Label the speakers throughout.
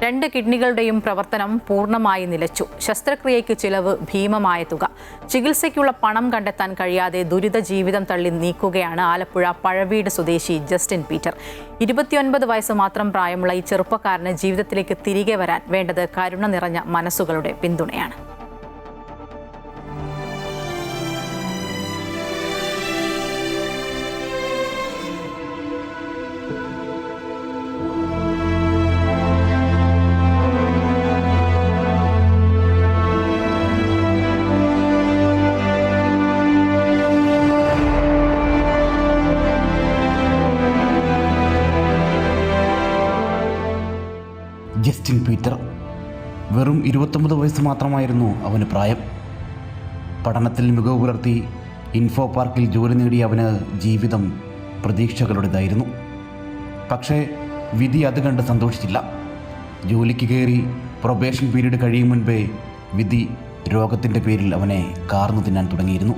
Speaker 1: 2 കിഡ്നികളുടെയും പ്രവർത്തനം പൂർണ്ണമായി നിലച്ചു. ശസ്ത്രക്രിയയ്ക്ക് ചിലവ് ഭീമമായ തുക. ചികിത്സയ്ക്കുള്ള പണം കണ്ടെത്താൻ കഴിയാതെ ദുരിത ജീവിതം തള്ളി നീക്കുകയാണ് ആലപ്പുഴ പഴവീട് സ്വദേശി ജസ്റ്റിൻ പീറ്റർ. 29 വയസ്സ് മാത്രം പ്രായമുള്ള ഈ ചെറുപ്പക്കാരന് ജീവിതത്തിലേക്ക് തിരികെ വരാൻ വേണ്ടത് കരുണ നിറഞ്ഞ മനസ്സുകളുടെ പിന്തുണയാണ്.
Speaker 2: ജസ്റ്റിൻ പീറ്റർ വെറും 29 വയസ്സ് മാത്രമായിരുന്നു അവന് പ്രായം. പഠനത്തിൽ മികവ് പുലർത്തി ഇൻഫോ പാർക്കിൽ ജോലി നേടിയ അവന് ജീവിതം പ്രതീക്ഷകളുടേതായിരുന്നു. പക്ഷേ വിധി അത് കണ്ട് സന്തോഷിച്ചില്ല. ജോലിക്ക് കയറി പ്രൊബേഷൻ പീരീഡ് കഴിയും മുൻപേ വിധി രോഗത്തിൻ്റെ പേരിൽ അവനെ കാർന്നു തിന്നാൻ തുടങ്ങിയിരുന്നു.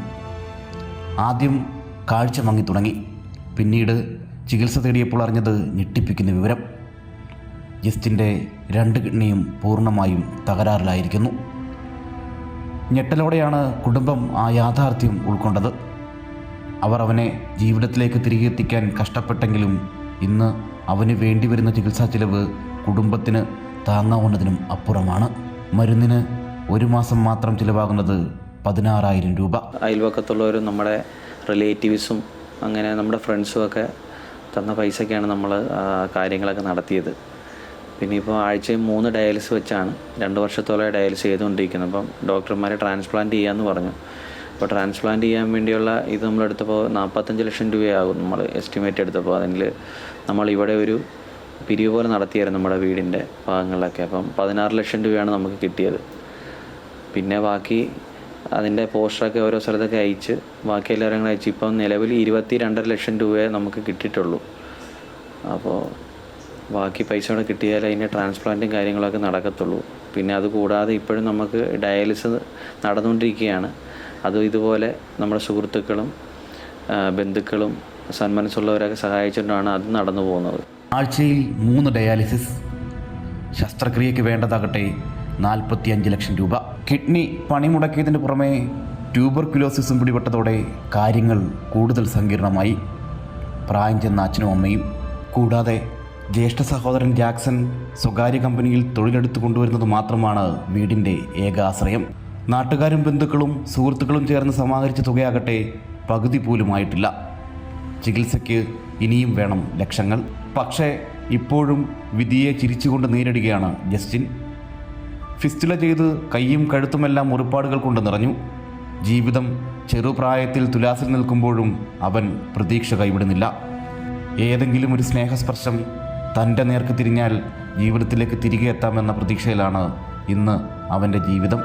Speaker 2: ആദ്യം കാഴ്ച മങ്ങി തുടങ്ങി. പിന്നീട് ചികിത്സ തേടിയപ്പോൾ അറിഞ്ഞത് ഞെട്ടിപ്പിക്കുന്ന വിവരം: ജസ്റ്റിൻ്റെ 2 കിഡ്നിയും പൂർണ്ണമായും തകരാറിലായിരിക്കുന്നു. ഞെട്ടലോടെയാണ് കുടുംബം ആ യാഥാർത്ഥ്യം ഉൾക്കൊണ്ടത്. അവർ അവനെ ജീവിതത്തിലേക്ക് തിരികെ എത്തിക്കാൻ കഷ്ടപ്പെട്ടെങ്കിലും ഇന്ന് അവന് വേണ്ടിവരുന്ന ചികിത്സാ ചിലവ് കുടുംബത്തിന് താങ്ങാവുന്നതിനും അപ്പുറമാണ്. മരുന്നിന് 1 മാസം മാത്രം ചിലവാകുന്നത് 16,000 രൂപ.
Speaker 3: അയൽവക്കത്തുള്ളവരും നമ്മുടെ റിലേറ്റീവ്സും അങ്ങനെ നമ്മുടെ ഫ്രണ്ട്സും ഒക്കെ തന്ന പൈസയ്ക്കാണ് നമ്മൾ കാര്യങ്ങളൊക്കെ നടത്തിയത്. പിന്നെ ഇപ്പോൾ ആഴ്ചയിൽ 3 ഡയാലിസിസ് വെച്ചാണ് 2 വർഷത്തോളം ഡയാലിസിസ് ചെയ്തുകൊണ്ടിരിക്കുന്നത്. അപ്പം ഡോക്ടർമാർ ട്രാൻസ്പ്ലാന്റ് ചെയ്യാമെന്ന് പറഞ്ഞു. അപ്പോൾ ട്രാൻസ്പ്ലാന്റ് ചെയ്യാൻ വേണ്ടിയുള്ള ഇത് നമ്മളെടുത്തപ്പോൾ 45 ലക്ഷം രൂപയാകും നമ്മൾ എസ്റ്റിമേറ്റ് എടുത്തപ്പോൾ. അതിൽ നമ്മളിവിടെ ഒരു പിരിവ് പോലെ നടത്തിയായിരുന്നു നമ്മുടെ വീടിൻ്റെ ഭാഗങ്ങളിലൊക്കെ. അപ്പം 16 ലക്ഷം രൂപയാണ് നമുക്ക് കിട്ടിയത്. പിന്നെ ബാക്കി അതിൻ്റെ പോസ്റ്ററൊക്കെ ഓരോ സ്ഥലത്തൊക്കെ അയച്ച് ബാക്കി എല്ലാവരും കൂടെ അയച്ച് ഇപ്പം നിലവിൽ 22.5 ലക്ഷം രൂപയെ നമുക്ക് കിട്ടിയിട്ടുള്ളൂ. അപ്പോൾ ബാക്കി പൈസ കൂടെ കിട്ടിയാൽ അതിൻ്റെ ട്രാൻസ്പ്ലാന്റും കാര്യങ്ങളൊക്കെ നടക്കത്തുള്ളൂ. പിന്നെ അതുകൂടാതെ ഇപ്പോഴും നമുക്ക് ഡയാലിസിസ് നടന്നുകൊണ്ടിരിക്കുകയാണ്. അതും ഇതുപോലെ നമ്മുടെ സുഹൃത്തുക്കളും ബന്ധുക്കളും സന്മനസ്സുള്ളവരൊക്കെ സഹായിച്ചുകൊണ്ടാണ് അത് നടന്നു പോകുന്നത്.
Speaker 2: ആഴ്ചയിൽ 3 ഡയാലിസിസ്, ശസ്ത്രക്രിയയ്ക്ക് വേണ്ടതാകട്ടെ 45 ലക്ഷം രൂപ. കിഡ്നി പണിമുടക്കിയതിന് പുറമെ ട്യൂബർക്യുലോസിസും പിടിപെട്ടതോടെ കാര്യങ്ങൾ കൂടുതൽ സങ്കീർണമായി. പ്രായം ചെന്ന അച്ഛനും അമ്മയും കൂടാതെ ജ്യേഷ്ഠ സഹോദരൻ ജാക്സൺ സ്വകാര്യ കമ്പനിയിൽ തൊഴിലെടുത്തു കൊണ്ടുവരുന്നത് മാത്രമാണ് വീടിൻ്റെ ഏക ആശ്രയം. നാട്ടുകാരും ബന്ധുക്കളും സുഹൃത്തുക്കളും ചേർന്ന് സമാഹരിച്ച തുകയാകട്ടെ പകുതി പോലുമായിട്ടില്ല. ചികിത്സയ്ക്ക് ഇനിയും വേണം ലക്ഷങ്ങൾ. പക്ഷേ ഇപ്പോഴും വിധിയെ ചിരിച്ചുകൊണ്ട് നേരിടുകയാണ് ജസ്റ്റിൻ. ഫിസ്റ്റുല ചെയ്ത് കൈയും കഴുത്തുമെല്ലാം മുറിപ്പാടുകൾ കൊണ്ട് നിറഞ്ഞു. ജീവിതം ചെറുപ്രായത്തിൽ തുലാസിൽ നിൽക്കുമ്പോഴും അവൻ പ്രതീക്ഷ കൈവിടുന്നില്ല. ഏതെങ്കിലും ഒരു സ്നേഹസ്പർശം തൻ്റെ നേർക്ക് തിരിഞ്ഞാൽ ജീവിതത്തിലേക്ക് തിരികെ എത്താമെന്ന പ്രതീക്ഷയിലാണ് ഇന്ന് അവൻ്റെ ജീവിതം.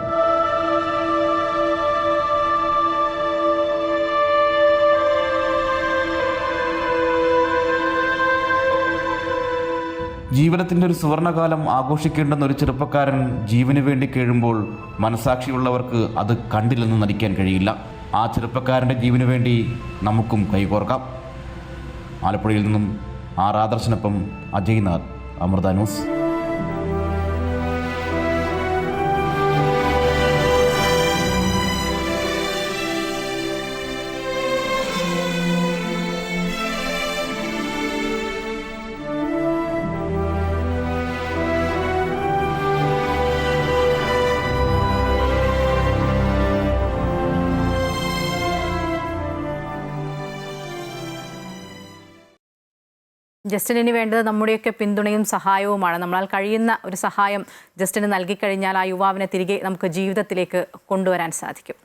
Speaker 2: ജീവിതത്തിൻ്റെ ഒരു സുവർണകാലം ആഘോഷിക്കേണ്ടെന്ന ഒരു ചെറുപ്പക്കാരൻ ജീവന് വേണ്ടി കേഴുമ്പോൾ മനസാക്ഷിയുള്ളവർക്ക് അത് കണ്ടില്ലെന്ന് നടിക്കാൻ കഴിയില്ല. ആ ചെറുപ്പക്കാരൻ്റെ ജീവന് വേണ്ടി നമുക്കും കൈകോർക്കാം. ആലപ്പുഴയിൽ നിന്നും ആദർശനൊപ്പം അജയ് നാഥ്, അമൃത ന്യൂസ്.
Speaker 1: ജസ്റ്റിന് വേണ്ടത് നമ്മുടെയൊക്കെ പിന്തുണയും സഹായവുമാണ്. നമ്മളാൽ കഴിയുന്ന ഒരു സഹായം ജസ്റ്റിന് നൽകിക്കഴിഞ്ഞാൽ ആ യുവാവിനെ തിരികെ നമുക്ക് ജീവിതത്തിലേക്ക് കൊണ്ടുവരാൻ സാധിക്കും.